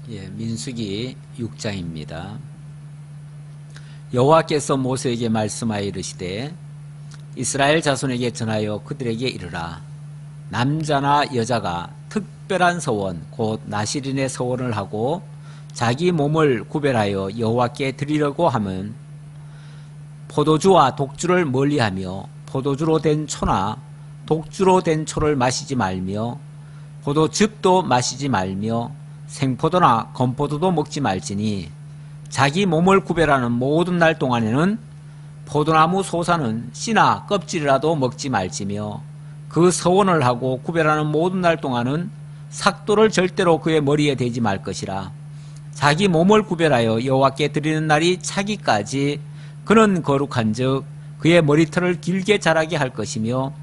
민수기 6장입니다. 여호와께서 모세에게 말씀하여 이르시되 이스라엘 자손에게 전하여 그들에게 이르라. 남자나 여자가 특별한 서원 곧 나실인의 서원을 하고 자기 몸을 구별하여 여호와께 드리려고 하면 포도주와 독주를 멀리하며 포도주로 된 초나 독주로 된 초를 마시지 말며 포도즙도 마시지 말며 생포도나 건포도도 먹지 말지니 자기 몸을 구별하는 모든 날 동안에는 포도나무 소사는 씨나 껍질이라도 먹지 말지며 그 서원을 하고 구별하는 모든 날 동안은 삭도를 절대로 그의 머리에 대지 말 것이라. 자기 몸을 구별하여 여호와께 드리는 날이 차기까지 그는 거룩한즉 그의 머리털을 길게 자라게 할 것이며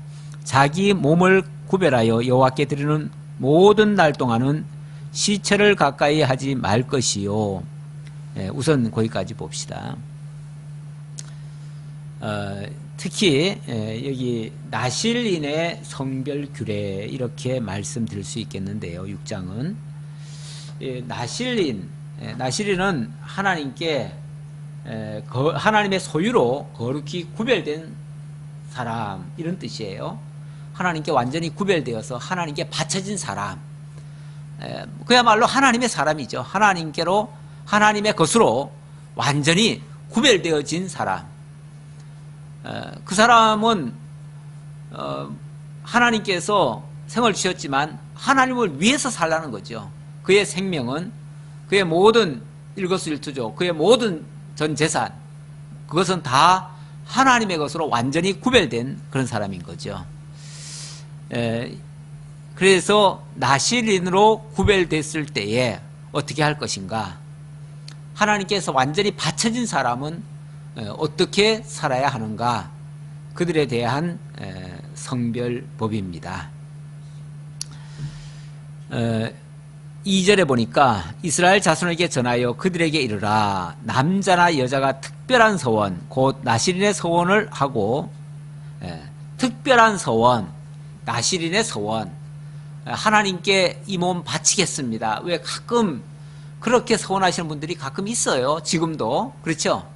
자기 몸을 구별하여 여호와께 드리는 모든 날 동안은 시체를 가까이 하지 말 것이요. 우선 거기까지 봅시다. 특히 여기 나실인의 성별 규례 이렇게 말씀드릴 수 있겠는데요. 6장은 나실인은 하나님께 하나님의 소유로 거룩히 구별된 사람 이런 뜻이에요. 하나님께 완전히 구별되어서 하나님께 바쳐진 사람, 그야말로 하나님의 사람이죠. 하나님께로 하나님의 것으로 완전히 구별되어진 사람. 그 사람은 하나님께서 생을 주셨지만 하나님을 위해서 살라는 거죠. 그의 생명은 그의 모든 일거수일투족, 그의 모든 전 재산, 그것은 다 하나님의 것으로 완전히 구별된 그런 사람인 거죠. 그래서 나실인으로 구별됐을 때에 어떻게 할 것인가? 하나님께서 완전히 바쳐진 사람은 어떻게 살아야 하는가? 그들에 대한 성별법입니다. 2절에 보니까 이스라엘 자손에게 전하여 그들에게 이르라. 남자나 여자가 특별한 서원 곧 나실인의 서원을 하고, 특별한 서원, 나실인의 서원, 하나님께 이 몸 바치겠습니다. 왜 가끔 그렇게 서원하시는 분들이 가끔 있어요. 지금도. 그렇죠?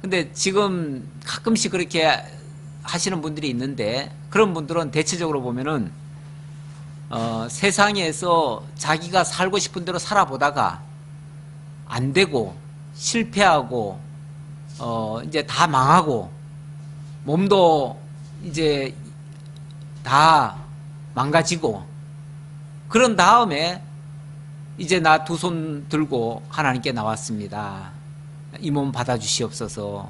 근데 지금 가끔씩 그렇게 하시는 분들이 있는데, 그런 분들은 대체적으로 보면은 세상에서 자기가 살고 싶은 대로 살아보다가 안 되고 실패하고 이제 다 망하고 몸도 이제 다 망가지고 그런 다음에 이제 나 두 손 들고 하나님께 나왔습니다. 이 몸 받아주시옵소서.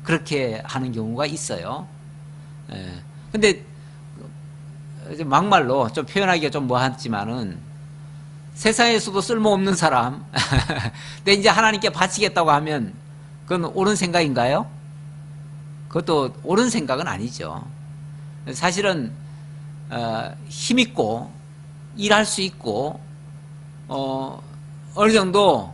그렇게 하는 경우가 있어요. 근데 막말로 좀 표현하기가 좀 뭐하지만은 세상에서도 쓸모없는 사람 근데 이제 하나님께 바치겠다고 하면 그건 옳은 생각인가요? 그것도 옳은 생각은 아니죠. 사실은 힘있고 일할 수 있고 어느 정도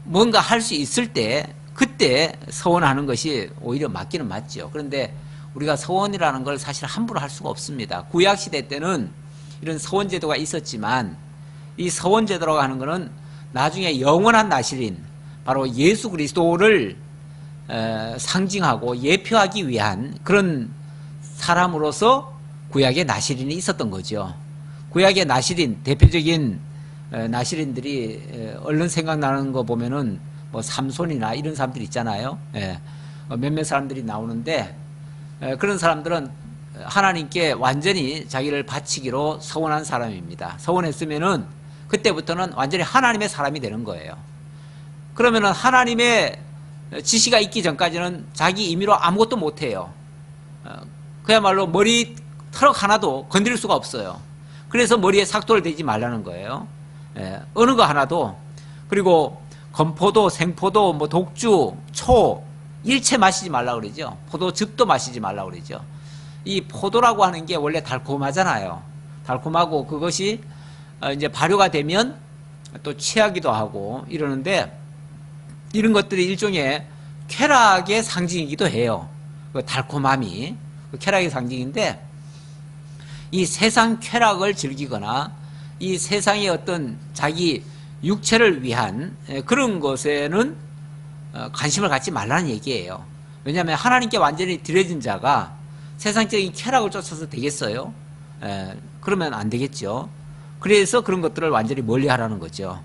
뭔가 할 수 있을 때 그때 서원하는 것이 오히려 맞기는 맞죠. 그런데 우리가 서원이라는 걸 사실 함부로 할 수가 없습니다. 구약시대 때는 이런 서원제도가 있었지만 이 서원제도라고 하는 것은 나중에 영원한 나실인 바로 예수 그리스도를 상징하고 예표하기 위한 그런 사람으로서 구약의 나실인이 있었던 거죠. 구약의 나실인, 대표적인 나실인들이 얼른 생각나는 거 보면은 뭐 삼손이나 이런 사람들 있잖아요. 몇몇 사람들이 나오는데 그런 사람들은 하나님께 완전히 자기를 바치기로 서원한 사람입니다. 서원했으면은 그때부터는 완전히 하나님의 사람이 되는 거예요. 그러면은 하나님의 지시가 있기 전까지는 자기 임의로 아무것도 못해요. 그야말로 머리 털럭 하나도 건드릴 수가 없어요. 그래서 머리에 삭도를 대지 말라는 거예요. 어느 거 하나도. 그리고 건포도, 생포도, 뭐 독주, 초 일체 마시지 말라고 그러죠. 포도즙도 마시지 말라고 그러죠. 이 포도라고 하는 게 원래 달콤하잖아요. 달콤하고 그것이 이제 발효가 되면 또 취하기도 하고 이러는데 이런 것들이 일종의 쾌락의 상징이기도 해요. 그 달콤함이 그 쾌락의 상징인데 이 세상 쾌락을 즐기거나 이 세상의 어떤 자기 육체를 위한 그런 것에는 관심을 갖지 말라는 얘기예요. 왜냐하면 하나님께 완전히 드려진 자가 세상적인 쾌락을 쫓아서 되겠어요? 그러면 안 되겠죠. 그래서 그런 것들을 완전히 멀리 하라는 거죠.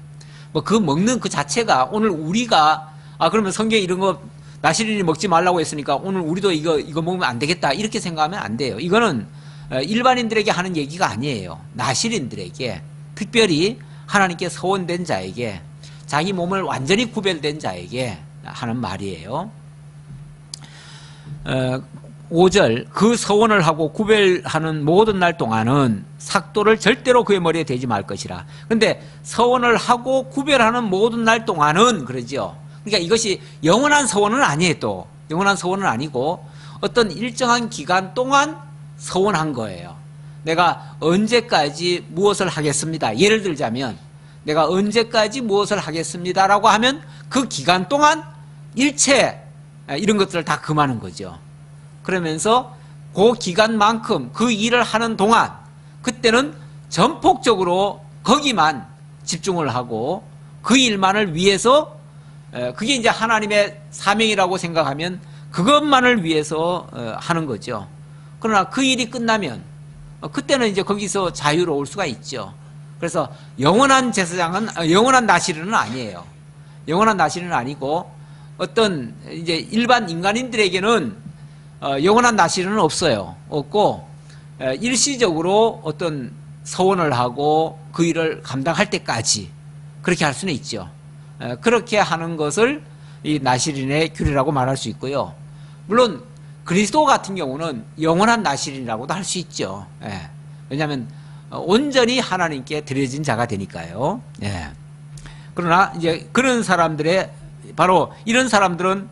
뭐 그 먹는 그 자체가 오늘 우리가 그러면 성경에 이런 거 나시린이 먹지 말라고 했으니까 오늘 우리도 이거 먹으면 안 되겠다 이렇게 생각하면 안 돼요. 이거는 일반인들에게 하는 얘기가 아니에요. 나시린들에게, 특별히 하나님께 서원된 자에게, 자기 몸을 완전히 구별된 자에게 하는 말이에요. 5절, 그 서원을 하고 구별하는 모든 날 동안은 삭도를 절대로 그의 머리에 대지 말 것이라. 근데 서원을 하고 구별하는 모든 날 동안은 그러죠. 그러니까 이것이 영원한 서원은 아니에요. 또 영원한 서원은 아니고 어떤 일정한 기간 동안 서원한 거예요. 내가 언제까지 무엇을 하겠습니다. 예를 들자면 내가 언제까지 무엇을 하겠습니다라고 하면 그 기간 동안 일체 이런 것들을 다 금하는 거죠. 그러면서 그 기간만큼 그 일을 하는 동안 그때는 전폭적으로 거기만 집중을 하고 그 일만을 위해서, 그게 이제 하나님의 사명이라고 생각하면 그것만을 위해서 하는 거죠. 그러나 그 일이 끝나면 그때는 이제 거기서 자유로울 수가 있죠. 그래서 영원한 제사장은 영원한 나시린은 아니에요. 영원한 나시린은 아니고 어떤 이제 일반 인간인들에게는 영원한 나시린은 없어요. 없고 일시적으로 어떤 서원을 하고 그 일을 감당할 때까지 그렇게 할 수는 있죠. 그렇게 하는 것을 이 나시린의 규례라고 말할 수 있고요. 물론 그리스도 같은 경우는 영원한 나시린이라고도 할 수 있죠. 왜냐하면 온전히 하나님께 드려진 자가 되니까요. 그러나 이제 그런 사람들의, 바로 이런 사람들은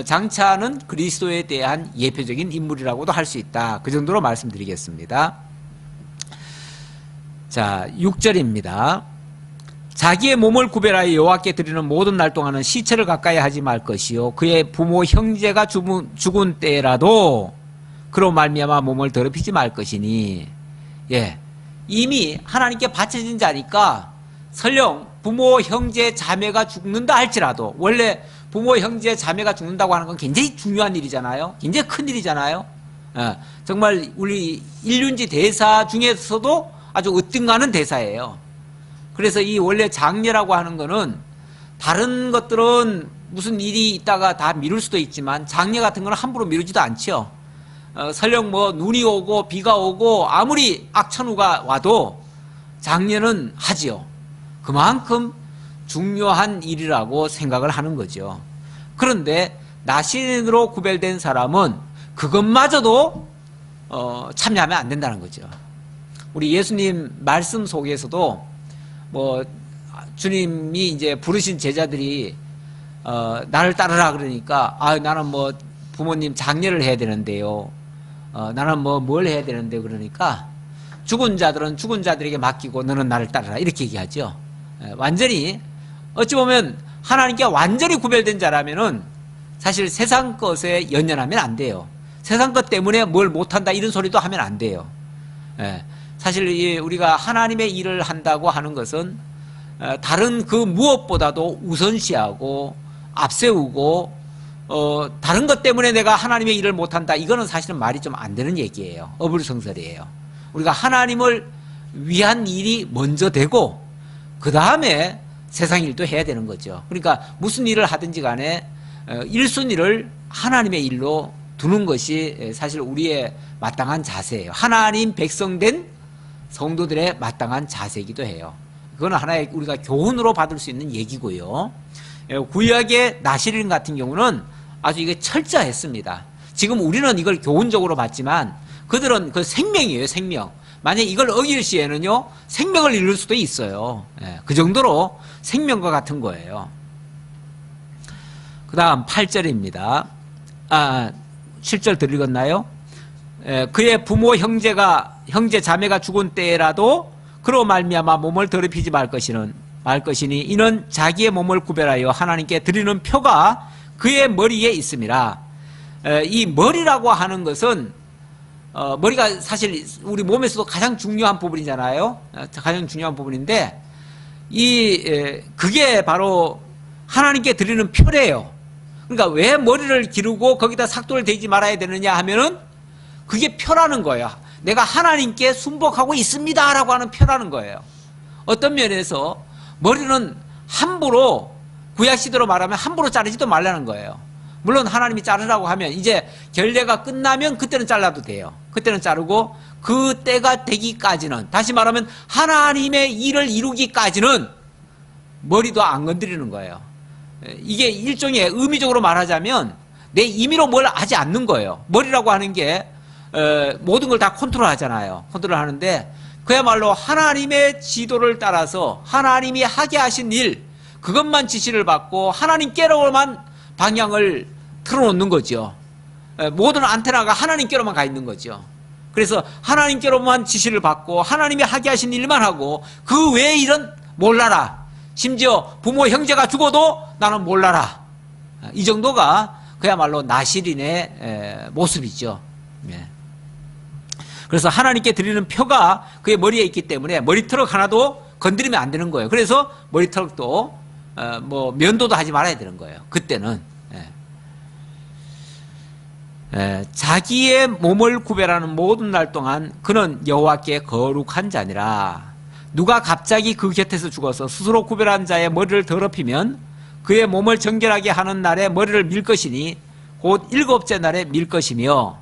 장차는 그리스도에 대한 예표적인 인물이라고도 할 수 있다. 그 정도로 말씀드리겠습니다. 자, 6절입니다. 자기의 몸을 구별하여 여호와께 드리는 모든 날 동안은 시체를 가까이 하지 말 것이요 그의 부모 형제가 죽은 때라도 그로 말미암아 몸을 더럽히지 말 것이니. 이미 하나님께 바쳐진 자니까 설령 부모 형제 자매가 죽는다 할지라도, 원래 부모 형제 자매가 죽는다고 하는 건 굉장히 중요한 일이잖아요. 굉장히 큰 일이잖아요. 정말 우리 일륜지 대사 중에서도 아주 으뜸가는 대사예요. 그래서 이 원래 장례라고 하는 거는 다른 것들은 무슨 일이 있다가 다 미룰 수도 있지만 장례 같은 거는 함부로 미루지도 않죠. 설령 뭐 눈이 오고 비가 오고 아무리 악천후가 와도 장례는 하지요. 그만큼 중요한 일이라고 생각을 하는 거죠. 그런데 나시린으로 구별된 사람은 그것마저도 참여하면 안 된다는 거죠. 우리 예수님 말씀 속에서도 뭐 주님이 이제 부르신 제자들이 나를 따르라 그러니까 나는 뭐 부모님 장례를 해야 되는데요. 나는 뭐 뭘 해야 되는데 그러니까 죽은 자들은 죽은 자들에게 맡기고 너는 나를 따르라 이렇게 얘기하죠. 완전히 어찌 보면 하나님께 완전히 구별된 자라면은 사실 세상 것에 연연하면 안 돼요. 세상 것 때문에 뭘 못한다 이런 소리도 하면 안 돼요. 사실 우리가 하나님의 일을 한다고 하는 것은 다른 그 무엇보다도 우선시하고 앞세우고 다른 것 때문에 내가 하나님의 일을 못한다, 이거는 사실은 말이 좀 안 되는 얘기예요. 어불성설이에요. 우리가 하나님을 위한 일이 먼저 되고 그 다음에 세상 일도 해야 되는 거죠. 그러니까 무슨 일을 하든지 간에 1순위를 하나님의 일로 두는 것이 사실 우리의 마땅한 자세예요. 하나님 백성된 성도들의 마땅한 자세이기도 해요. 그건 하나의 우리가 교훈으로 받을 수 있는 얘기고요. 구약의 나시린 같은 경우는 아주 이게 철저했습니다. 지금 우리는 이걸 교훈적으로 봤지만 그들은 그 생명이에요, 생명. 만약 이걸 어길 시에는요, 생명을 잃을 수도 있어요. 그 정도로 생명과 같은 거예요. 그 다음 8절입니다. 7절 들 읽었나요? 그의 부모 형제 자매가 죽은 때라도 그로 말미암아 몸을 더럽히지 말 것이니 이는 자기의 몸을 구별하여 하나님께 드리는 표가 그의 머리에 있음이라. 이 머리라고 하는 것은 머리가 사실 우리 몸에서도 가장 중요한 부분이잖아요. 가장 중요한 부분인데 그게 바로 하나님께 드리는 표례예요. 그러니까 왜 머리를 기르고 거기다 삭도를 대지 말아야 되느냐 하면은 그게 표라는 거예요. 내가 하나님께 순복하고 있습니다라고 하는 표라는 거예요. 어떤 면에서 머리는 함부로 구약시대로 말하면 함부로 자르지도 말라는 거예요. 물론 하나님이 자르라고 하면 이제 결례가 끝나면 그때는 잘라도 돼요. 그때는 자르고 그 때가 되기까지는, 다시 말하면 하나님의 일을 이루기까지는 머리도 안 건드리는 거예요. 이게 일종의 의미적으로 말하자면 내 임의로 뭘 하지 않는 거예요. 머리라고 하는 게 모든 걸 다 컨트롤하잖아요. 컨트롤하는데 그야말로 하나님의 지도를 따라서 하나님이 하게 하신 일, 그것만 지시를 받고 하나님께로만 방향을 틀어놓는 거죠. 모든 안테나가 하나님께로만 가 있는 거죠. 그래서 하나님께로만 지시를 받고 하나님이 하게 하신 일만 하고 그 외의 일은 몰라라. 심지어 부모 형제가 죽어도 나는 몰라라. 이 정도가 그야말로 나실인의 모습이죠. 그래서 하나님께 드리는 표가 그의 머리에 있기 때문에 머리털 하나도 건드리면 안 되는 거예요. 그래서 머리털도 면도도 하지 말아야 되는 거예요. 그때는 자기의 몸을 구별하는 모든 날 동안 그는 여호와께 거룩한 자니라. 누가 갑자기 그 곁에서 죽어서 스스로 구별한 자의 머리를 더럽히면 그의 몸을 정결하게 하는 날에 머리를 밀 것이니 곧 7째 날에 밀 것이며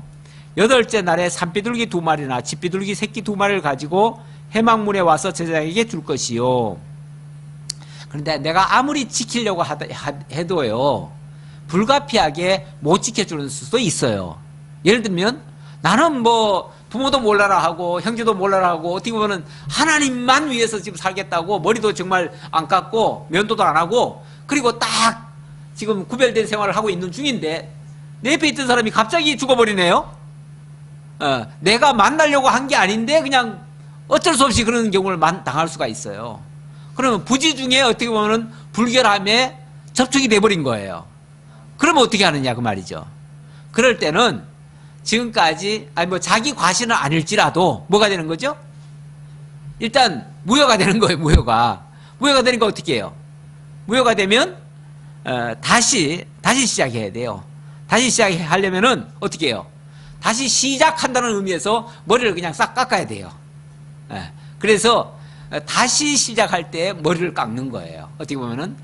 8째 날에 산비둘기 2마리나 집비둘기 새끼 2마리를 가지고 회막문에 와서 제사장에게 줄 것이요. 그런데 내가 아무리 지키려고 해도요, 불가피하게 못 지켜주는 수도 있어요. 예를 들면 나는 부모도 몰라라 하고 형제도 몰라라 하고 어떻게 보면 하나님만 위해서 지금 살겠다고 머리도 정말 안 깎고 면도도 안 하고 그리고 딱 지금 구별된 생활을 하고 있는 중인데 내 옆에 있던 사람이 갑자기 죽어버리네요. 내가 만나려고 한 게 아닌데 그냥 어쩔 수 없이 그런 경우를 당할 수가 있어요. 그러면 부지 중에 어떻게 보면 불결함에 접촉이 돼버린 거예요. 그러면 어떻게 하느냐 그 말이죠. 그럴 때는 지금까지 자기 과신은 아닐지라도 뭐가 되는 거죠? 일단 무효가 되는 거예요. 무효가 되니까 어떻게 해요? 무효가 되면 다시 시작해야 돼요. 다시 시작하려면은 어떻게 해요? 다시 시작한다는 의미에서 머리를 그냥 싹 깎아야 돼요. 그래서 다시 시작할 때 머리를 깎는 거예요. 어떻게 보면은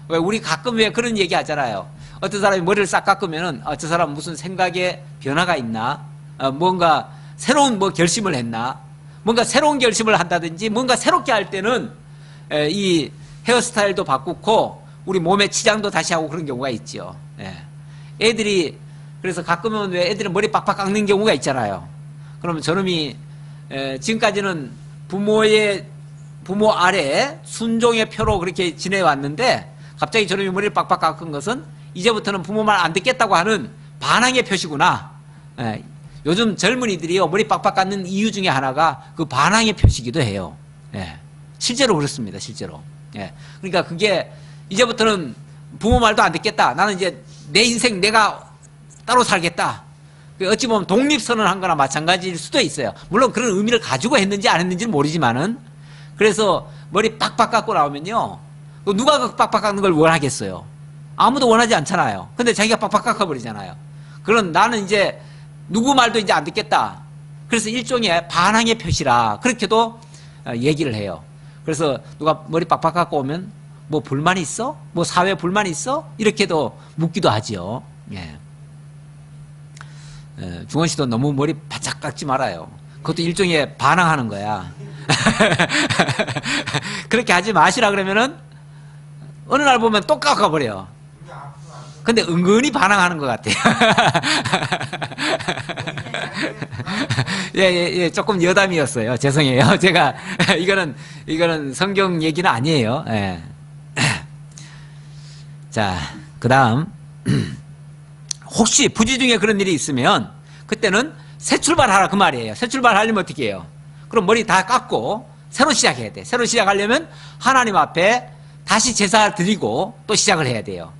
우리 가끔 왜 그런 얘기 하잖아요. 어떤 사람이 머리를 싹 깎으면은 저 사람 무슨 생각에 변화가 있나? 뭔가 새로운 결심을 했나? 뭔가 새로운 결심을 한다든지 뭔가 새롭게 할 때는 이 헤어스타일도 바꾸고 우리 몸의 치장도 다시 하고 그런 경우가 있죠. 애들이 그래서 가끔은 왜 애들은 머리 빡빡 깎는 경우가 있잖아요. 그러면 저놈이 지금까지는 부모 아래 순종의 표로 그렇게 지내왔는데 갑자기 저놈이 머리를 빡빡 깎은 것은 이제부터는 부모 말 안 듣겠다고 하는 반항의 표시구나. 요즘 젊은이들이요 머리 빡빡 깎는 이유 중에 하나가 그 반항의 표시기도 해요. 실제로 그렇습니다. 실제로. 그러니까 그게 이제부터는 부모 말도 안 듣겠다. 나는 이제 내 인생 내가 따로 살겠다. 어찌 보면 독립선언한 거나 마찬가지일 수도 있어요. 물론 그런 의미를 가지고 했는지 안 했는지는 모르지만은. 그래서 머리 빡빡 깎고 나오면요, 누가 그 빡빡 깎는 걸 원하겠어요? 아무도 원하지 않잖아요. 근데 자기가 빡빡 깎아버리잖아요. 그럼 나는 이제 누구 말도 이제 안 듣겠다. 그래서 일종의 반항의 표시라 그렇게도 얘기를 해요. 그래서 누가 머리 빡빡 깎고 오면 뭐 불만이 있어? 뭐 사회 불만이 있어? 이렇게도 묻기도 하지요. 중원 씨도 너무 머리 바짝 깎지 말아요. 그것도 일종의 반항하는 거야. 그렇게 하지 마시라 그러면은 어느 날 보면 또 깎아버려. 근데 은근히 반항하는 것 같아요. 예, 조금 여담이었어요. 죄송해요. 제가, 이거는 성경 얘기는 아니에요. 예. 자, 그 다음. 혹시 부지 중에 그런 일이 있으면 그때는 새 출발하라 그 말이에요. 새 출발하려면 어떻게 해요? 그럼 머리 다 깎고 새로 시작해야 돼. 새로 시작하려면 하나님 앞에 다시 제사 드리고 또 시작을 해야 돼요.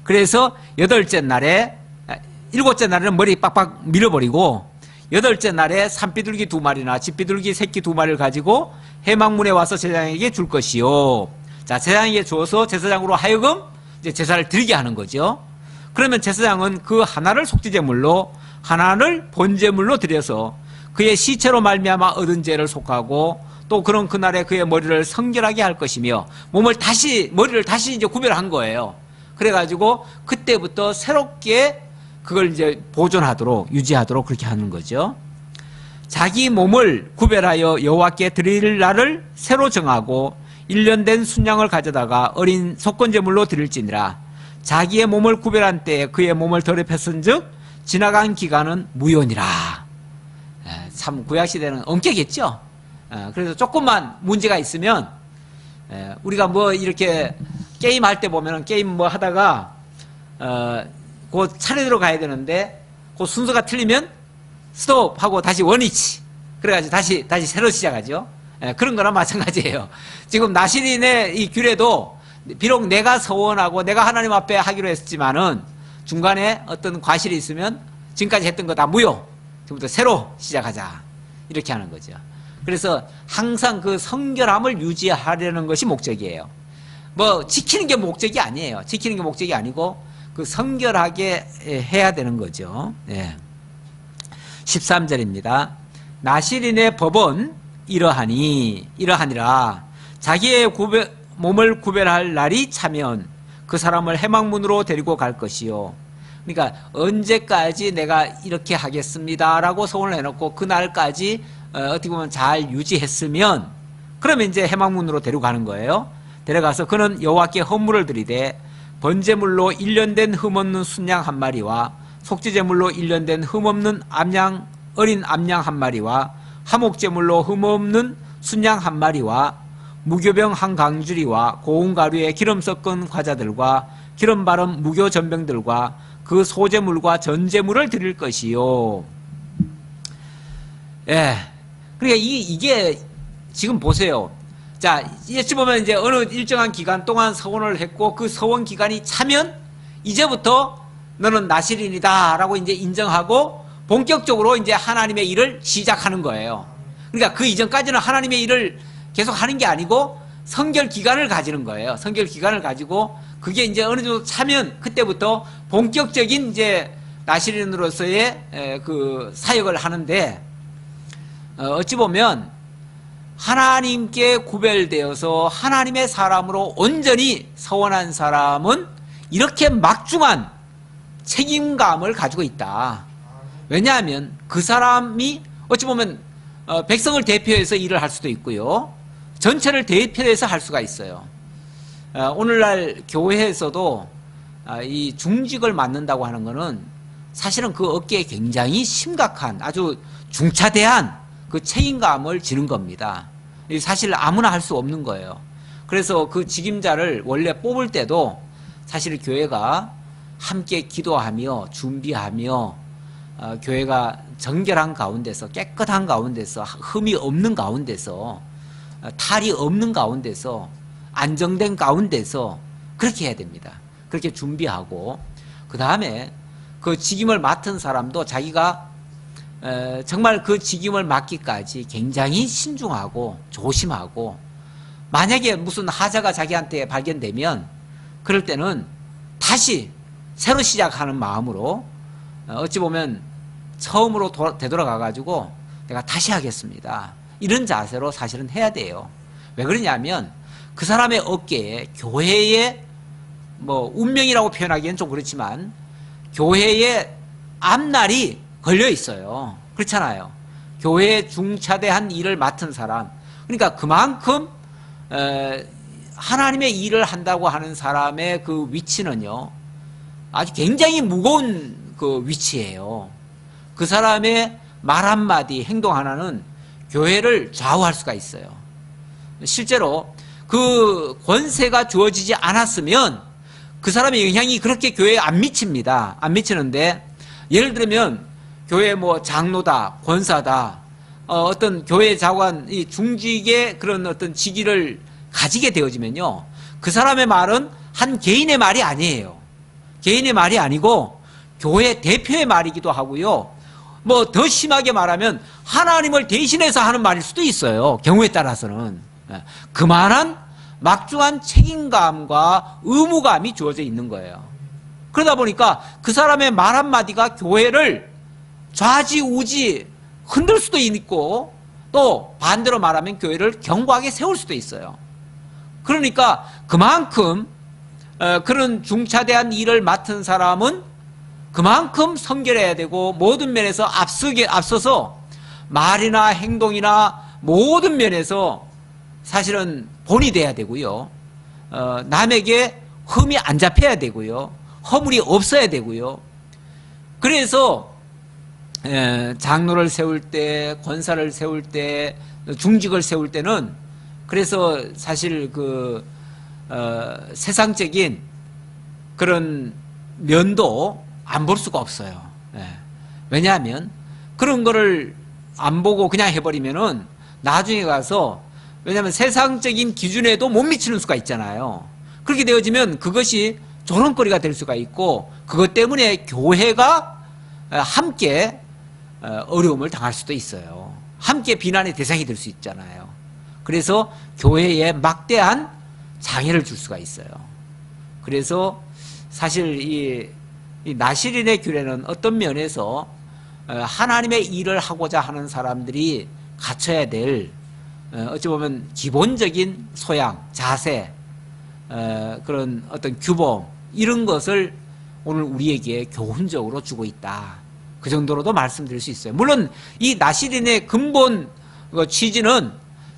그래서 7째 날에는 머리 빡빡 밀어버리고 8째 날에 산비둘기 2마리나 집비둘기 새끼 2마리를 가지고 회막문에 와서 제사장에게 줄 것이요. 자, 제사장에게 주어서 제사장으로 하여금 이제 제사를 드리게 하는 거죠. 그러면 제사장은 그 하나를 속죄제물로, 하나를 번제물로 드려서 그의 시체로 말미암아 얻은 죄를 속하고, 또 그런 그날에 그의 머리를 성결하게 할 것이며, 머리를 다시 이제 구별한 거예요. 그래가지고 그때부터 새롭게 그걸 이제 보존하도록, 유지하도록 그렇게 하는 거죠. 자기 몸을 구별하여 여호와께 드릴 날을 새로 정하고 1년 된 순양을 가져다가 어린 속건제물로 드릴지니라. 자기의 몸을 구별한 때에 그의 몸을 더럽혔은즉 지나간 기간은 무효니라. 참 구약시대는 엄격했죠. 그래서 조금만 문제가 있으면, 우리가 뭐 이렇게 게임할 때 보면은 게임 뭐 하다가 그 차례대로 가야 되는데 그 순서가 틀리면 스톱 하고 다시 원위치, 그래가지고 다시 새로 시작하죠. 그런 거랑 마찬가지예요. 지금 나실인의 이 규례도 비록 내가 서원하고 내가 하나님 앞에 하기로 했지만은 중간에 어떤 과실이 있으면 지금까지 했던 거 다 무효, 지금부터 새로 시작하자, 이렇게 하는 거죠. 그래서 항상 그 성결함을 유지하려는 것이 목적이에요. 뭐 지키는 게 목적이 아니에요. 지키는 게 목적이 아니고 그 성결하게 해야 되는 거죠. 13절입니다. 나실인의 법은 이러하니라. 자기의 몸을 구별할 날이 차면 그 사람을 회막문으로 데리고 갈 것이요. 그러니까 언제까지 내가 이렇게 하겠습니다라고 소원을 해놓고 그 날까지 어떻게 보면 잘 유지했으면, 그러면 이제 회막문으로 데려가는 거예요. 데려가서 그는 여호와께 헌물을 드리되 번제물로 1년 된 흠없는 순양 1마리와 속죄제물로 1년 된 흠없는 어린 암양 1마리와 화목제물로 흠없는 순양 1마리와 무교병 1강주리와 고운 가루에 기름 섞은 과자들과 기름 바른 무교 전병들과 그 소제물과 전제물을 드릴 것이요. 그러니까 이게 지금 보세요. 자, 이제 보면 이제 어느 일정한 기간 동안 서원을 했고 그 서원 기간이 차면 이제부터 너는 나실인이다라고 이제 인정하고 본격적으로 이제 하나님의 일을 시작하는 거예요. 그러니까 그 이전까지는 하나님의 일을 계속 하는 게 아니고 성결 기간을 가지는 거예요. 성결 기간을 가지고 그게 이제 어느 정도 차면 그때부터 본격적인 이제 나실인으로서의 그 사역을 하는데, 어찌 보면 하나님께 구별되어서 하나님의 사람으로 온전히 서원한 사람은 이렇게 막중한 책임감을 가지고 있다. 왜냐하면 그 사람이 어찌 보면 백성을 대표해서 일을 할 수도 있고요, 전체를 대표해서 할 수가 있어요. 오늘날 교회에서도 이 중직을 맡는다고 하는 것은 사실은 그 어깨에 굉장히 심각한, 아주 중차대한 그 책임감을 지는 겁니다. 사실 아무나 할 수 없는 거예요. 그래서 그 직임자를 원래 뽑을 때도 사실 교회가 함께 기도하며 준비하며 교회가 정결한 가운데서, 깨끗한 가운데서, 흠이 없는 가운데서, 탈이 없는 가운데서, 안정된 가운데서 그렇게 해야 됩니다. 그렇게 준비하고, 그 다음에 그 직임을 맡은 사람도 자기가 정말 그 직임을 맡기까지 굉장히 신중하고 조심하고, 만약에 무슨 하자가 자기한테 발견되면 그럴 때는 다시 새로 시작하는 마음으로, 어찌 보면 처음으로 되돌아가 가지고 내가 다시 하겠습니다, 이런 자세로 사실은 해야 돼요. 왜 그러냐면 그 사람의 어깨에 교회의 뭐 운명이라고 표현하기엔 좀 그렇지만 교회의 앞날이 걸려 있어요. 그렇잖아요. 교회의 중차대한 일을 맡은 사람, 그러니까 그만큼 하나님의 일을 한다고 하는 사람의 그 위치는요, 아주 굉장히 무거운 그 위치예요. 그 사람의 말 한마디, 행동 하나는 교회를 좌우할 수가 있어요. 실제로 그 권세가 주어지지 않았으면 그 사람의 영향이 그렇게 교회에 안 미칩니다. 안 미치는데, 예를 들면 교회 뭐 장로다, 권사다, 어떤 교회 자관, 이 중직의 그런 어떤 직위를 가지게 되어지면요, 그 사람의 말은 한 개인의 말이 아니에요. 개인의 말이 아니고 교회 대표의 말이기도 하고요, 뭐 더 심하게 말하면 하나님을 대신해서 하는 말일 수도 있어요. 경우에 따라서는. 그만한 막중한 책임감과 의무감이 주어져 있는 거예요. 그러다 보니까 그 사람의 말 한마디가 교회를 좌지우지 흔들 수도 있고, 또 반대로 말하면 교회를 견고하게 세울 수도 있어요. 그러니까 그만큼 그런 중차대한 일을 맡은 사람은 그만큼 성결해야 되고, 모든 면에서 앞서서 말이나 행동이나 모든 면에서 사실은 본이 돼야 되고요. 남에게 흠이 안 잡혀야 되고요. 허물이 없어야 되고요. 그래서 장로를 세울 때, 권사를 세울 때, 중직을 세울 때는, 그래서 사실 세상적인 그런 면도 안 볼 수가 없어요. 왜냐하면 그런 거를 안 보고 그냥 해버리면은 나중에 가서, 왜냐하면 세상적인 기준에도 못 미치는 수가 있잖아요. 그렇게 되어지면 그것이 조롱거리가 될 수가 있고, 그것 때문에 교회가 함께 어려움을 당할 수도 있어요. 함께 비난의 대상이 될 수 있잖아요. 그래서 교회에 막대한 장애를 줄 수가 있어요. 그래서 사실 이 나시린의 규례는 어떤 면에서 하나님의 일을 하고자 하는 사람들이 갖춰야 될 어찌 보면 기본적인 소양, 자세, 그런 어떤 규범, 이런 것을 오늘 우리에게 교훈적으로 주고 있다. 그 정도로도 말씀드릴 수 있어요. 물론 이 나시린의 근본 취지는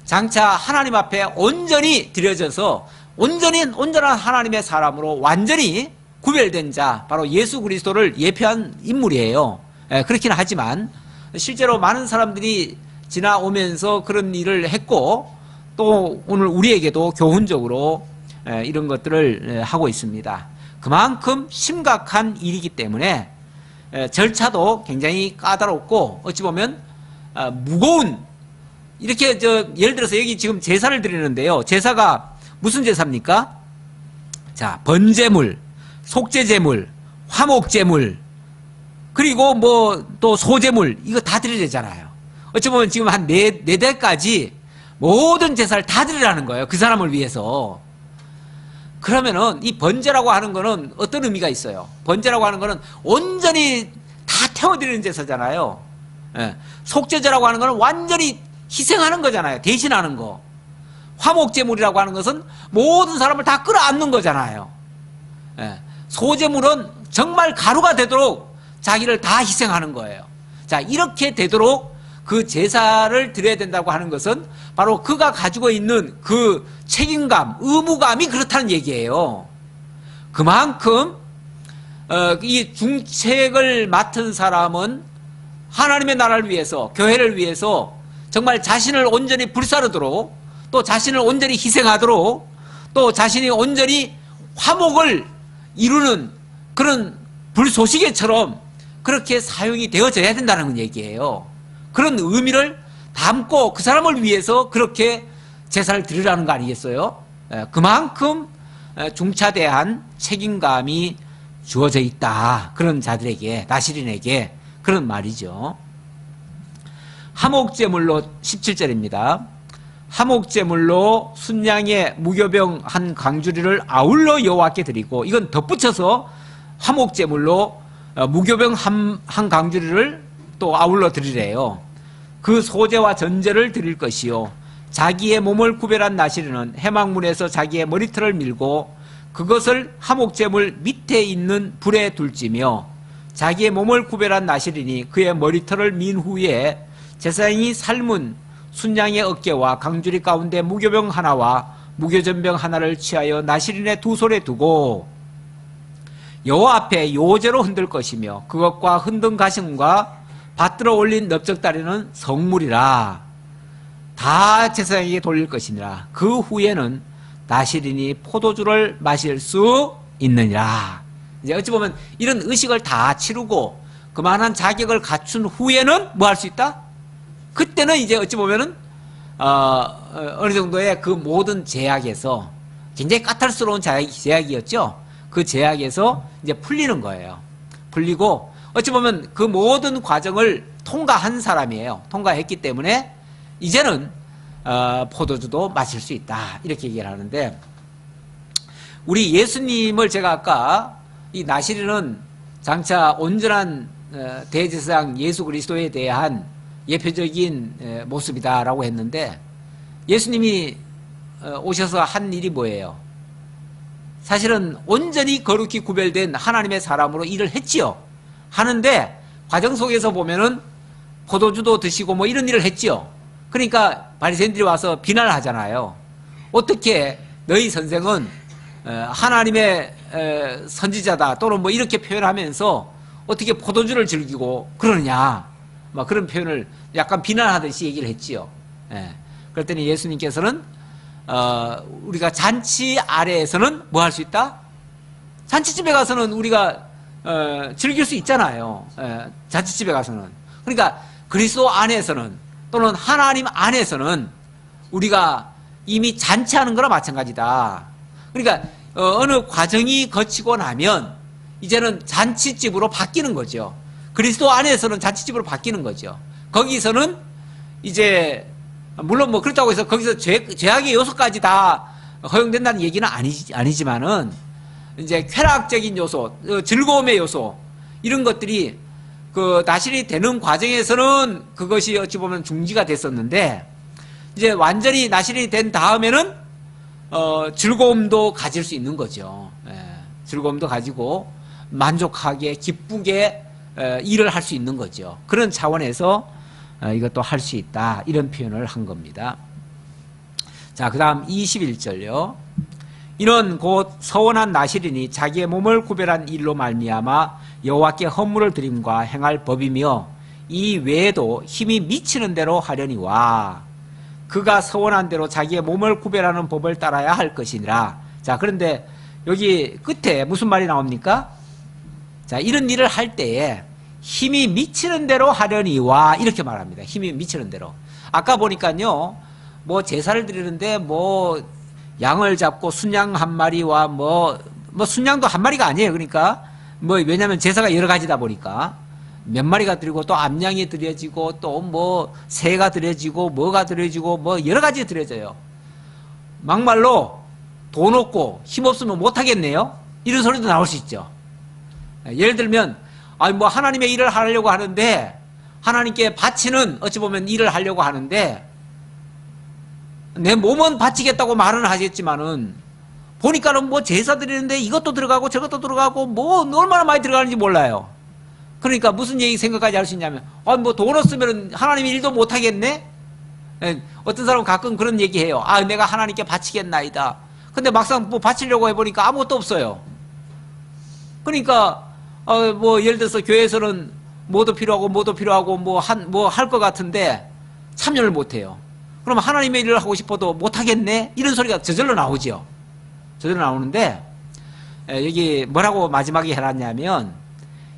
장차 하나님 앞에 온전히 드려져서 온전한 하나님의 사람으로 완전히 구별된 자, 바로 예수 그리스도를 예표한 인물이에요. 그렇긴 하지만 실제로 많은 사람들이 지나오면서 그런 일을 했고, 또 오늘 우리에게도 교훈적으로 이런 것들을 하고 있습니다. 그만큼 심각한 일이기 때문에 절차도 굉장히 까다롭고, 어찌 보면 무거운, 이렇게 예를 들어서 여기 지금 제사를 드리는데요. 제사가 무슨 제사입니까? 자, 번제물, 속죄제물, 화목제물, 그리고 뭐 또 소제물, 이거 다 드려야 되잖아요. 어찌 보면 지금 한 네 대까지 모든 제사를 다 드리라는 거예요. 그 사람을 위해서. 그러면은 이 번제라고 하는 거는 어떤 의미가 있어요? 번제라고 하는 거는 온전히 다 태워드리는 제사잖아요. 속죄제라고 하는 거는 완전히 희생하는 거잖아요. 대신하는 거. 화목제물이라고 하는 것은 모든 사람을 다 끌어안는 거잖아요. 소제물은 정말 가루가 되도록 자기를 다 희생하는 거예요. 자, 이렇게 되도록 그 제사를 드려야 된다고 하는 것은 바로 그가 가지고 있는 그 책임감, 의무감이 그렇다는 얘기예요. 그만큼 이 중책을 맡은 사람은 하나님의 나라를 위해서, 교회를 위해서 정말 자신을 온전히 불사르도록, 또 자신을 온전히 희생하도록, 또 자신이 온전히 화목을 이루는 그런 불쏘시개처럼 그렇게 사용이 되어져야 된다는 얘기예요. 그런 의미를 담고 그 사람을 위해서 그렇게 제사를 드리라는 거 아니겠어요? 그만큼 중차대한 책임감이 주어져 있다. 그런 자들에게, 나시린에게 그런 말이죠. 화목제물로 17절입니다. 화목제물로 순양의 무교병 한 강주리를 아울러 여호와께 드리고, 이건 덧붙여서 화목제물로 무교병 한 강주리를 또 아울러 드리래요. 그 소제와 전제를 드릴 것이요, 자기의 몸을 구별한 나시린은 해망문에서 자기의 머리털을 밀고 그것을 화목제물 밑에 있는 불에 둘지며, 자기의 몸을 구별한 나시린이 그의 머리털을 민 후에 제사장이 삶은 순양의 어깨와 강주리 가운데 무교병 하나와 무교전병 하나를 취하여 나시린의 두 손에 두고 여호와 앞에 요제로 흔들 것이며, 그것과 흔든 가슴과 받들어 올린 넓적다리는 성물이라 다 제사장에게 돌릴 것이니라. 그 후에는 나시린이 포도주를 마실 수 있느니라. 이제 어찌 보면 이런 의식을 다 치르고 그만한 자격을 갖춘 후에는 뭐 할 수 있다? 그때는 이제 어찌 보면은 어느 정도의 그 모든 제약에서, 굉장히 까탈스러운 제약이었죠. 그 제약에서 이제 풀리는 거예요. 풀리고 어찌 보면 그 모든 과정을 통과한 사람이에요. 통과했기 때문에 이제는 포도주도 마실 수 있다. 이렇게 얘기를 하는데, 우리 예수님을 제가 아까 이 나시린은 장차 온전한 대제사장 예수 그리스도에 대한 예표적인 모습이다라고 했는데, 예수님이 오셔서 한 일이 뭐예요? 사실은 온전히 거룩히 구별된 하나님의 사람으로 일을 했지요. 하는데 과정 속에서 보면은 포도주도 드시고 뭐 이런 일을 했지요. 그러니까 바리새인들이 와서 비난을 하잖아요. 어떻게 너희 선생은 하나님의 선지자다 또는 뭐 이렇게 표현하면서 어떻게 포도주를 즐기고 그러느냐, 막 그런 표현을 약간 비난하듯이 얘기를 했지요. 그랬더니 예수님께서는 우리가 잔치 아래에서는 뭐 할 수 있다? 잔치집에 가서는 우리가 즐길 수 있잖아요. 잔치집에 가서는. 그러니까 그리스도 안에서는 또는 하나님 안에서는 우리가 이미 잔치하는 거나 마찬가지다. 그러니까 어느 과정이 거치고 나면 이제는 잔치집으로 바뀌는 거죠. 그리스도 안에서는 잔치집으로 바뀌는 거죠. 거기서는 이제 물론 뭐 그렇다고 해서 거기서 죄악의 요소까지 다 허용된다는 얘기는 아니지만은 이제 쾌락적인 요소, 즐거움의 요소 이런 것들이 그 나실이 되는 과정에서는 그것이 어찌 보면 중지가 됐었는데, 이제 완전히 나실이 된 다음에는 즐거움도 가질 수 있는 거죠. 즐거움도 가지고 만족하게 기쁘게 일을 할 수 있는 거죠. 그런 차원에서 이것도 할 수 있다, 이런 표현을 한 겁니다. 자, 그 다음 21절요. 이는 곧 서원한 나실이니 자기의 몸을 구별한 일로 말미암아 여호와께 헌물을 드림과 행할 법이며, 이 외에도 힘이 미치는 대로 하려니와 그가 서원한 대로 자기의 몸을 구별하는 법을 따라야 할 것이니라. 자, 그런데 여기 끝에 무슨 말이 나옵니까? 자, 이런 일을 할 때에 힘이 미치는 대로 하려니와 이렇게 말합니다. 힘이 미치는 대로. 아까 보니까요, 뭐 제사를 드리는데 뭐 양을 잡고 순양 한 마리와 뭐 순양도 한 마리가 아니에요. 그러니까 뭐 왜냐하면 제사가 여러 가지다 보니까 몇 마리가 드리고 또 암양이 드려지고 또 뭐 새가 드려지고 뭐가 드려지고 뭐 여러 가지 드려져요. 막말로 돈 없고 힘 없으면 못 하겠네요. 이런 소리도 나올 수 있죠. 예를 들면 아니 뭐 하나님의 일을 하려고 하는데, 하나님께 바치는 어찌 보면 일을 하려고 하는데 내 몸은 바치겠다고 말은 하겠지만은 보니까는 뭐 제사 드리는데 이것도 들어가고 저것도 들어가고 뭐 얼마나 많이 들어가는지 몰라요. 그러니까 무슨 얘기 생각까지 할 수 있냐면 뭐 돈 없으면 하나님 일도 못 하겠네. 어떤 사람은 가끔 그런 얘기해요. 아, 내가 하나님께 바치겠나이다. 근데 막상 뭐 바치려고 해보니까 아무것도 없어요. 그러니까 뭐 예를 들어서 교회에서는 뭐도 필요하고 뭐 할 것 같은데 참여를 못 해요. 그럼 하나님의 일을 하고 싶어도 못 하겠네? 이런 소리가 저절로 나오죠. 저절로 나오는데 여기 뭐라고 마지막에 해놨냐면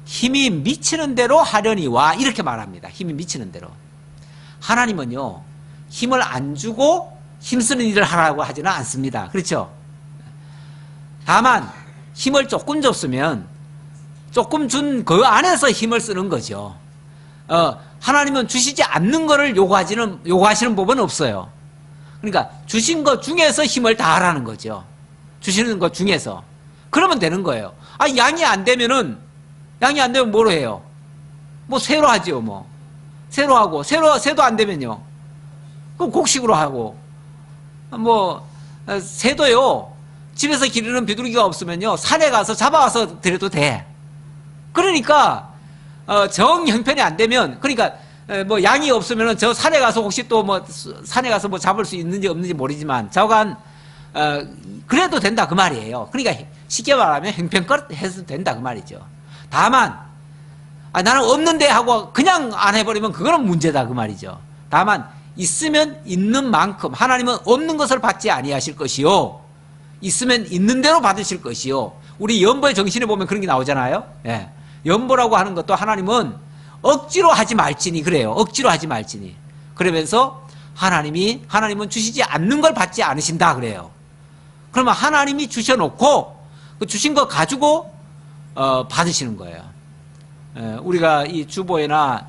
힘이 미치는 대로 하려니와 이렇게 말합니다. 힘이 미치는 대로. 하나님은요, 힘을 안 주고 힘쓰는 일을 하라고 하지는 않습니다. 그렇죠? 다만 힘을 조금 줬으면 조금 준 그 안에서 힘을 쓰는 거죠. 하나님은 주시지 않는 것을 요구하시는 법은 없어요. 그러니까 주신 것 중에서 힘을 다하라는 거죠. 주시는 것 중에서. 그러면 되는 거예요. 아, 양이 안 되면 뭐로 해요? 뭐 새로 하지요, 뭐. 새로 하고, 새도 안 되면요. 그럼 곡식으로 하고. 새도요, 집에서 기르는 비둘기가 없으면요, 산에 가서 잡아와서 드려도 돼. 그러니까, 정 형편이 안 되면, 그러니까, 뭐 양이 없으면은 저 산에 가서 혹시 또 뭐, 산에 가서 뭐 잡을 수 있는지 없는지 모르지만, 저간, 그래도 된다, 그 말이에요. 그러니까 쉽게 말하면 형편껏 해도 된다, 그 말이죠. 다만, 나는 없는데 하고 그냥 안 해버리면 그거는 문제다, 그 말이죠. 다만, 있으면 있는 만큼, 하나님은 없는 것을 받지 아니하실 것이요. 있으면 있는 대로 받으실 것이요. 우리 연보의 정신에 보면 그런 게 나오잖아요. 예. 연보라고 하는 것도 하나님은 억지로 하지 말지니 그래요. 억지로 하지 말지니. 그러면서 하나님은 주시지 않는 걸 받지 않으신다 그래요. 그러면 하나님이 주셔놓고 그 주신 거 가지고 받으시는 거예요. 우리가 이 주보에나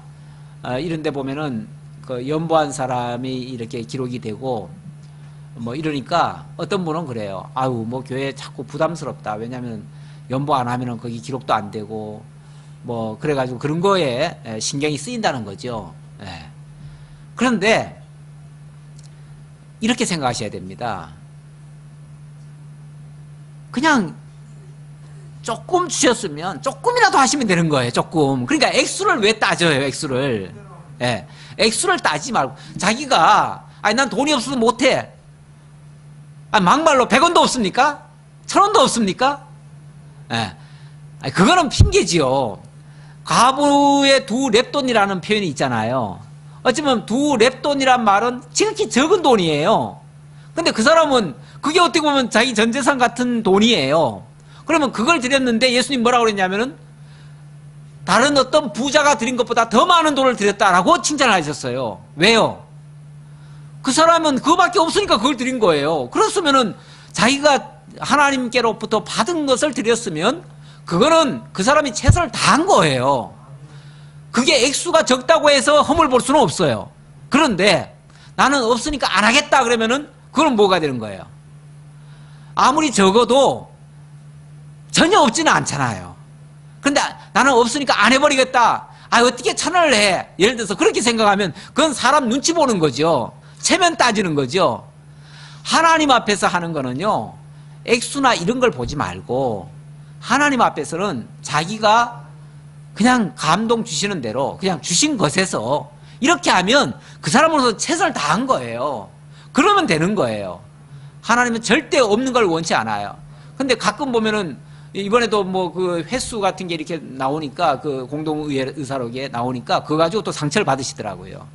이런 데 보면은 그 연보한 사람이 이렇게 기록이 되고 뭐 이러니까 어떤 분은 그래요. 아유, 뭐 교회 자꾸 부담스럽다. 왜냐하면 연보 안 하면은 거기 기록도 안 되고 뭐 그래가지고 그런 거에 신경이 쓰인다는 거죠. 예. 그런데 이렇게 생각하셔야 됩니다. 그냥 조금 주셨으면 조금이라도 하시면 되는 거예요. 조금. 그러니까 액수를 왜 따져요? 액수를. 예. 액수를 따지지 말고 자기가 아니 난 돈이 없어서 못해. 아, 막말로 100원도 없습니까? 1000원도 없습니까? 예. 아니, 그거는 핑계지요. 과부의 두 랩돈이라는 표현이 있잖아요. 어쩌면 두 랩돈이란 말은 지극히 적은 돈이에요. 근데 그 사람은 그게 어떻게 보면 자기 전 재산 같은 돈이에요. 그러면 그걸 드렸는데 예수님 뭐라고 그랬냐면은 다른 어떤 부자가 드린 것보다 더 많은 돈을 드렸다라고 칭찬을 하셨어요. 왜요? 그 사람은 그거밖에 없으니까 그걸 드린 거예요. 그렇으면은 자기가 하나님께로부터 받은 것을 드렸으면 그거는 그 사람이 최선을 다한 거예요. 그게 액수가 적다고 해서 허물 볼 수는 없어요. 그런데 나는 없으니까 안 하겠다 그러면은 그건 뭐가 되는 거예요? 아무리 적어도 전혀 없지는 않잖아요. 근데 나는 없으니까 안 해버리겠다. 아, 어떻게 1000원을 해? 예를 들어서 그렇게 생각하면 그건 사람 눈치 보는 거죠. 체면 따지는 거죠. 하나님 앞에서 하는 거는요, 액수나 이런 걸 보지 말고 하나님 앞에서는 자기가 그냥 감동 주시는 대로 그냥 주신 것에서 이렇게 하면 그 사람으로서 최선을 다한 거예요. 그러면 되는 거예요. 하나님은 절대 없는 걸 원치 않아요. 근데 가끔 보면은 이번에도 뭐 그 횟수 같은 게 이렇게 나오니까 그 공동의사록에 나오니까 그거 가지고 또 상처를 받으시더라고요.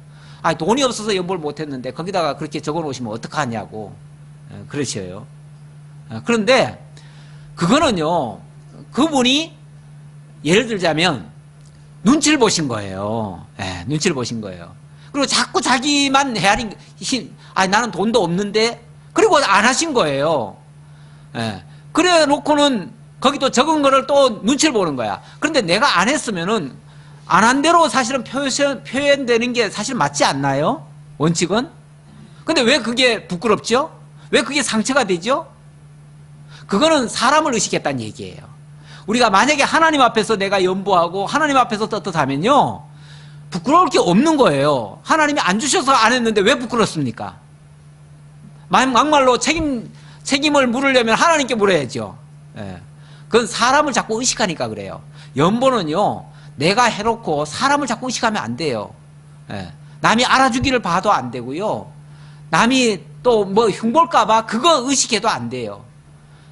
아, 돈이 없어서 연보를 못했는데 거기다가 그렇게 적어 놓으시면 어떡하냐고 그러셔요. 그런데 그거는요, 그분이 예를 들자면 눈치를 보신 거예요. 예, 눈치를 보신 거예요. 그리고 자꾸 자기만 헤아린, 아, 나는 돈도 없는데, 그리고 안 하신 거예요. 예, 그래 놓고는 거기 또 적은 거를 또 눈치를 보는 거야. 그런데 내가 안 했으면은 안 한 대로 사실은 표현되는 게 사실 맞지 않나요? 원칙은? 근데 왜 그게 부끄럽죠? 왜 그게 상처가 되죠? 그거는 사람을 의식했다는 얘기예요. 우리가 만약에 하나님 앞에서 내가 연보하고 하나님 앞에서 떳떳하면요, 부끄러울 게 없는 거예요. 하나님이 안 주셔서 안 했는데 왜 부끄럽습니까? 막말로 책임을 물으려면 하나님께 물어야죠. 예. 그건 사람을 자꾸 의식하니까 그래요. 연보는요, 내가 해놓고 사람을 자꾸 의식하면 안 돼요. 예. 남이 알아주기를 봐도 안 되고요. 남이 또 뭐 흉볼까봐 그거 의식해도 안 돼요.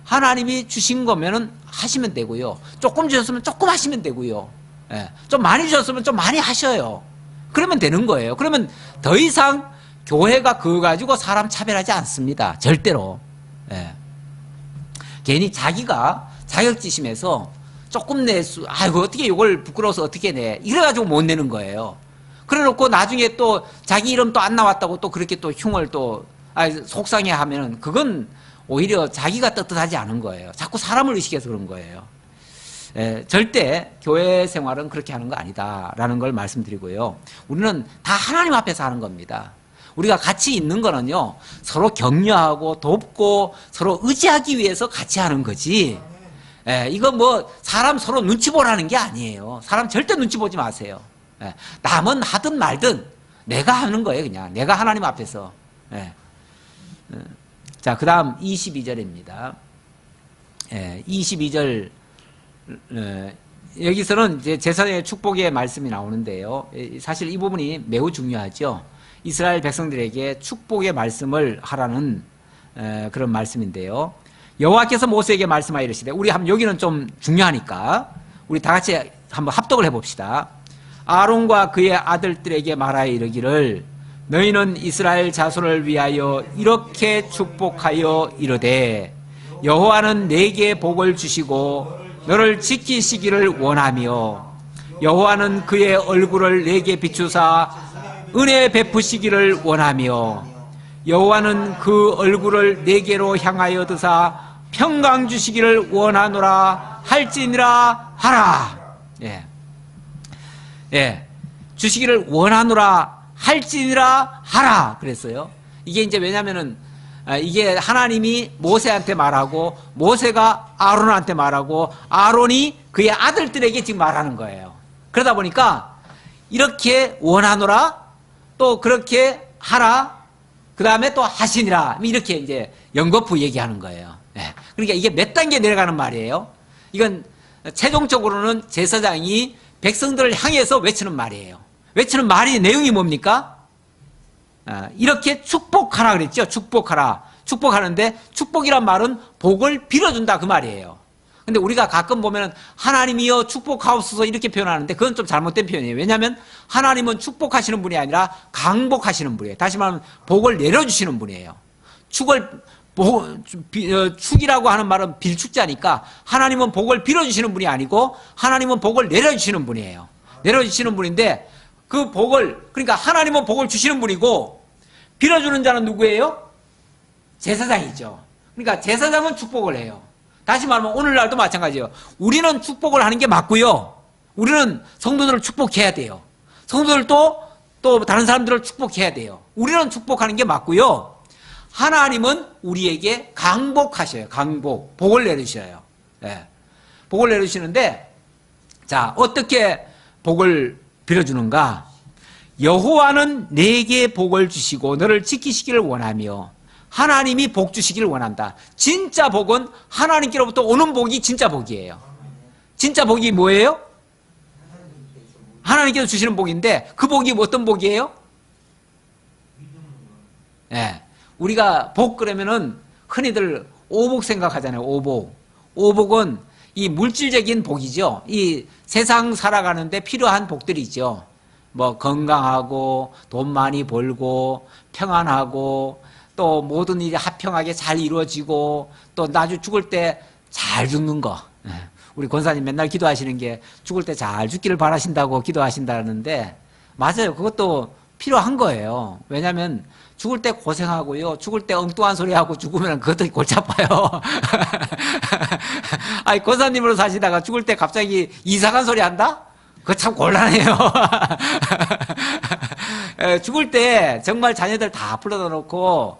하나님이 주신 거면은 하시면 되고요. 조금 주셨으면 조금 하시면 되고요. 예. 좀 많이 주셨으면 좀 많이 하셔요. 그러면 되는 거예요. 그러면 더 이상 교회가 그거 가지고 사람 차별하지 않습니다. 절대로. 예. 괜히 자기가 자격지심에서 조금 아이고, 어떻게 이걸 부끄러워서 어떻게 내. 이래가지고 못 내는 거예요. 그래 놓고 나중에 또 자기 이름 또 안 나왔다고 또 그렇게 또 흉을 또, 속상해 하면은 그건 오히려 자기가 떳떳하지 않은 거예요. 자꾸 사람을 의식해서 그런 거예요. 절대 교회 생활은 그렇게 하는 거 아니다라는 걸 말씀드리고요. 우리는 다 하나님 앞에서 하는 겁니다. 우리가 같이 있는 거는요, 서로 격려하고 돕고 서로 의지하기 위해서 같이 하는 거지. 이거 뭐 사람 서로 눈치 보라는 게 아니에요. 사람 절대 눈치 보지 마세요. 남은 하든 말든 내가 하는 거예요. 그냥 내가 하나님 앞에서. 자, 그 다음 22절입니다. 22절, 여기서는 이제 제사의 축복의 말씀이 나오는데요. 사실 이 부분이 매우 중요하죠. 이스라엘 백성들에게 축복의 말씀을 하라는 그런 말씀인데요. 여호와께서 모세에게 말씀하여 이르시되, 우리 한번 여기는 좀 중요하니까 우리 다 같이 한번 합독을 해봅시다. 아론과 그의 아들들에게 말하여 이르기를, 너희는 이스라엘 자손을 위하여 이렇게 축복하여 이르되, 여호와는 내게 복을 주시고 너를 지키시기를 원하며, 여호와는 그의 얼굴을 내게 비추사 은혜 베푸시기를 원하며, 여호와는 그 얼굴을 내게로 향하여 드사 평강 주시기를 원하노라 할지니라 하라. 주시기를 원하노라 할지니라 하라 그랬어요. 이게 이제 왜냐면은 이게 하나님이 모세한테 말하고 모세가 아론한테 말하고 아론이 그의 아들들에게 지금 말하는 거예요. 그러다 보니까 이렇게 원하노라 또 그렇게 하라 그 다음에 또 하시니라 이렇게 이제 연거푸 얘기하는 거예요. 그러니까 이게 몇 단계 내려가는 말이에요. 이건 최종적으로는 제사장이 백성들을 향해서 외치는 말이에요. 외치는 말이 내용이 뭡니까? 이렇게 축복하라 그랬죠. 축복하라. 축복하는데 축복이란 말은 복을 빌어준다 그 말이에요. 근데 우리가 가끔 보면 하나님이여 축복하옵소서 이렇게 표현하는데 그건 좀 잘못된 표현이에요. 왜냐하면 하나님은 축복하시는 분이 아니라 강복하시는 분이에요. 다시 말하면 복을 내려주시는 분이에요. 축이라고 하는 말은 빌축자니까 하나님은 복을 빌어주시는 분이 아니고 하나님은 복을 내려주시는 분이에요. 내려주시는 분인데 그 복을 그러니까 하나님은 복을 주시는 분이고 빌어주는 자는 누구예요? 제사장이죠. 그러니까 제사장은 축복을 해요. 다시 말하면 오늘날도 마찬가지예요. 우리는 축복을 하는 게 맞고요. 우리는 성도들을 축복해야 돼요. 성도들도 또 다른 사람들을 축복해야 돼요. 우리는 축복하는 게 맞고요. 하나님은 우리에게 강복하셔요. 강복. 복을 내리셔요. 네. 복을 내리시는데 자 어떻게 복을 빌어주는가? 여호와는 내게 복을 주시고 너를 지키시기를 원하며 하나님이 복 주시기를 원한다. 진짜 복은 하나님께로부터 오는 복이 진짜 복이에요. 진짜 복이 뭐예요? 하나님께서 주시는 복인데 그 복이 어떤 복이에요? 네. 우리가 복 그러면은 흔히들 오복 생각하잖아요. 오복. 오복은 이 물질적인 복이죠. 이 세상 살아가는데 필요한 복들이죠. 뭐 건강하고 돈 많이 벌고 평안하고 또 모든 일이 화평하게 잘 이루어지고 또 나중에 죽을 때 잘 죽는 거. 우리 권사님 맨날 기도하시는 게 죽을 때 잘 죽기를 바라신다고 기도하신다는데 맞아요. 그것도 필요한 거예요. 왜냐하면 죽을 때 고생하고요. 죽을 때 엉뚱한 소리 하고 죽으면 그것도 골치 아파요. 아니, 권사님으로 사시다가 죽을 때 갑자기 이상한 소리 한다? 그거 참 곤란해요. 죽을 때 정말 자녀들 다 불러다 놓고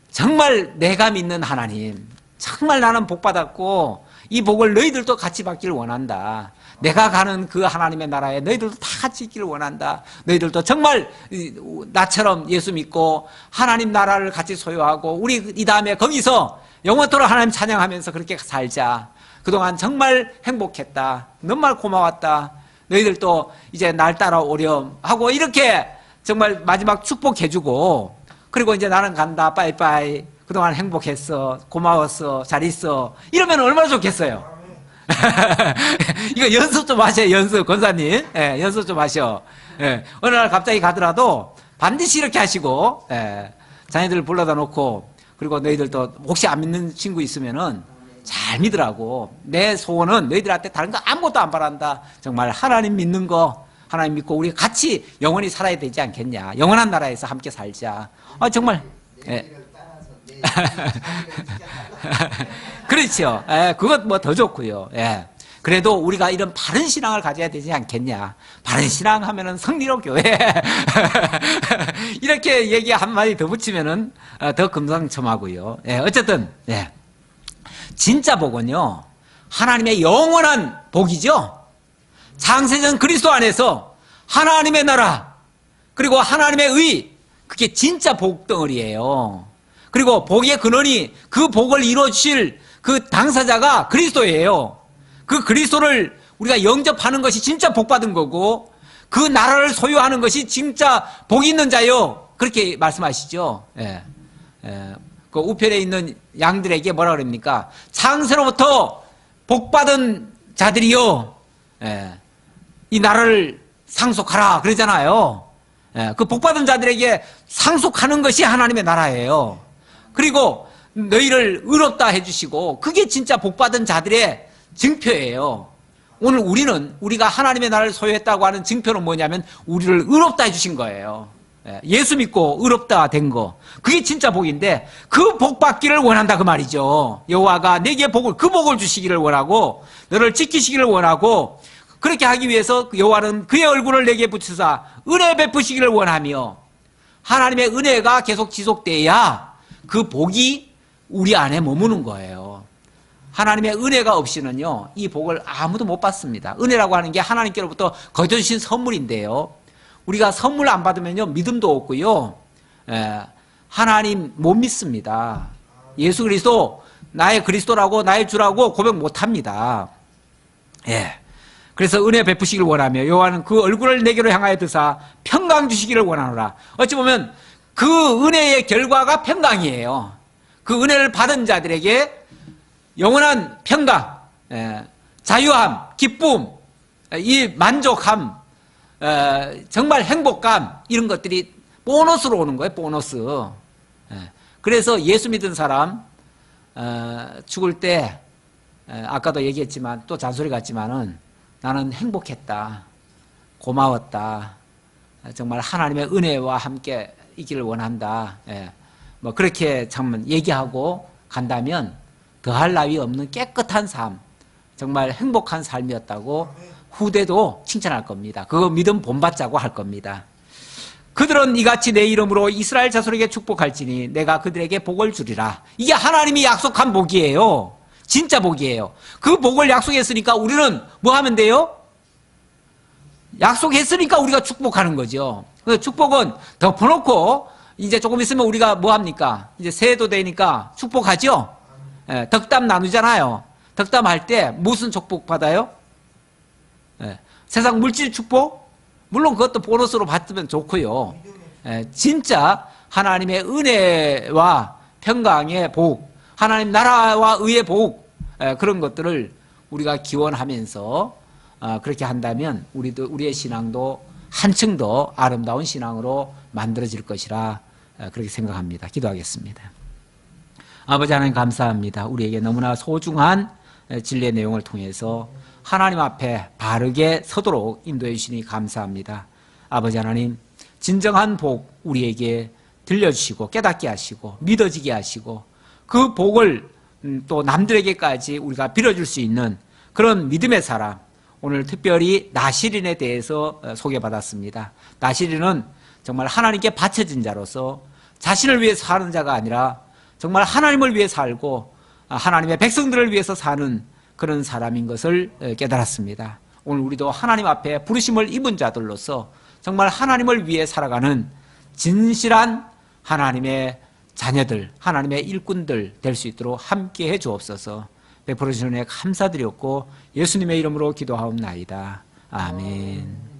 정말 내가 믿는 하나님, 정말 나는 복 받았고 이 복을 너희들도 같이 받기를 원한다. 내가 가는 그 하나님의 나라에 너희들도 다 같이 있기를 원한다. 너희들도 정말 나처럼 예수 믿고 하나님 나라를 같이 소유하고 우리 이 다음에 거기서 영원토록 하나님 찬양하면서 그렇게 살자. 그동안 정말 행복했다. 정말 고마웠다. 너희들도 이제 날 따라오렴 하고 이렇게 정말 마지막 축복해주고 그리고 이제 나는 간다. 빠이빠이. 그동안 행복했어. 고마웠어. 잘 있어. 이러면 얼마나 좋겠어요. 이거 연습 좀 하세요. 연습. 권사님. 예, 연습 좀 하셔. 예, 어느 날 갑자기 가더라도 반드시 이렇게 하시고 자녀들을 불러다 놓고 그리고 너희들도 혹시 안 믿는 친구 있으면은 잘 믿으라고. 내 소원은 너희들한테 다른 거 아무것도 안 바란다. 정말 하나님 믿는 거 하나님 믿고 우리 같이 영원히 살아야 되지 않겠냐. 영원한 나라에서 함께 살자. 아 정말 예. 그렇죠. 예, 그것 뭐 더 좋고요. 예. 그래도 우리가 이런 바른 신앙을 가져야 되지 않겠냐. 바른 신앙 하면은 성리로 교회. 이렇게 얘기 한마디 더 붙이면은 더 금상첨화고요. 예, 어쨌든, 예. 진짜 복은요, 하나님의 영원한 복이죠. 창세전 그리스도 안에서 하나님의 나라, 그리고 하나님의 의, 그게 진짜 복덩어리예요. 그리고 복의 근원이 그 복을 이루어주실 그 당사자가 그리스도예요. 그 그리스도를 우리가 영접하는 것이 진짜 복받은 거고 그 나라를 소유하는 것이 진짜 복 있는 자요. 그렇게 말씀하시죠. 예. 예. 그 우편에 있는 양들에게 뭐라 그럽니까? 창세로부터 복받은 자들이요. 예. 이 나라를 상속하라 그러잖아요. 예. 그 복받은 자들에게 상속하는 것이 하나님의 나라예요. 그리고 너희를 의롭다 해주시고 그게 진짜 복받은 자들의 증표예요. 오늘 우리가 하나님의 나라를 소유했다고 하는 증표는 뭐냐면 우리를 의롭다 해주신 거예요. 예수 믿고 의롭다 된 거. 그게 진짜 복인데 그 복 받기를 원한다 그 말이죠. 여호와가 내게 그 복을 주시기를 원하고 너를 지키시기를 원하고 그렇게 하기 위해서 여호와는 그의 얼굴을 내게 붙이사 은혜 베푸시기를 원하며, 하나님의 은혜가 계속 지속돼야 그 복이 우리 안에 머무는 거예요. 하나님의 은혜가 없이는요, 이 복을 아무도 못 받습니다. 은혜라고 하는 게 하나님께로부터 거저 주신 선물인데요, 우리가 선물 안 받으면요, 믿음도 없고요, 하나님 못 믿습니다. 예수 그리스도 나의 그리스도라고 나의 주라고 고백 못 합니다. 예. 그래서 은혜 베푸시기를 원하며 여호와는 그 얼굴을 내게로 향하여 드사 평강 주시기를 원하노라. 어찌 보면 그 은혜의 결과가 평강이에요. 그 은혜를 받은 자들에게 영원한 평강, 자유함, 기쁨, 이 만족함, 정말 행복감, 이런 것들이 보너스로 오는 거예요. 보너스. 그래서 예수 믿은 사람 죽을 때 아까도 얘기했지만 또 잔소리 같지만은 나는 행복했다, 고마웠다, 정말 하나님의 은혜와 함께 있기를 원한다, 뭐 그렇게 참 얘기하고 간다면 더할 나위 없는 깨끗한 삶, 정말 행복한 삶이었다고 후대도 칭찬할 겁니다. 그거 믿음 본받자고 할 겁니다. 그들은 이같이 내 이름으로 이스라엘 자손에게 축복할지니 내가 그들에게 복을 주리라. 이게 하나님이 약속한 복이에요. 진짜 복이에요. 그 복을 약속했으니까 우리는 뭐 하면 돼요? 약속했으니까 우리가 축복하는 거죠. 그 축복은 덮어놓고 이제 조금 있으면 우리가 뭐 합니까? 이제 새해도 되니까 축복하죠? 덕담 나누잖아요. 덕담할 때 무슨 축복 받아요? 세상 물질 축복? 물론 그것도 보너스로 받으면 좋고요. 진짜 하나님의 은혜와 평강의 복, 하나님 나라와 의의 복, 그런 것들을 우리가 기원하면서 그렇게 한다면 우리의 신앙도 한층 더 아름다운 신앙으로 만들어질 것이라 그렇게 생각합니다. 기도하겠습니다. 아버지 하나님 감사합니다. 우리에게 너무나 소중한 진리의 내용을 통해서 하나님 앞에 바르게 서도록 인도해 주시니 감사합니다. 아버지 하나님, 진정한 복 우리에게 들려주시고 깨닫게 하시고 믿어지게 하시고 그 복을 또 남들에게까지 우리가 빌어줄 수 있는 그런 믿음의 사람, 오늘 특별히 나시린에 대해서 소개받았습니다. 나시린은 정말 하나님께 바쳐진 자로서 자신을 위해서 사는 자가 아니라 정말 하나님을 위해 살고 하나님의 백성들을 위해서 사는 그런 사람인 것을 깨달았습니다. 오늘 우리도 하나님 앞에 부르심을 입은 자들로서 정말 하나님을 위해 살아가는 진실한 하나님의 자녀들, 하나님의 일꾼들 될 수 있도록 함께해 주옵소서. 베풀어 주신 은혜 감사드렸고 예수님의 이름으로 기도하옵나이다. 아멘.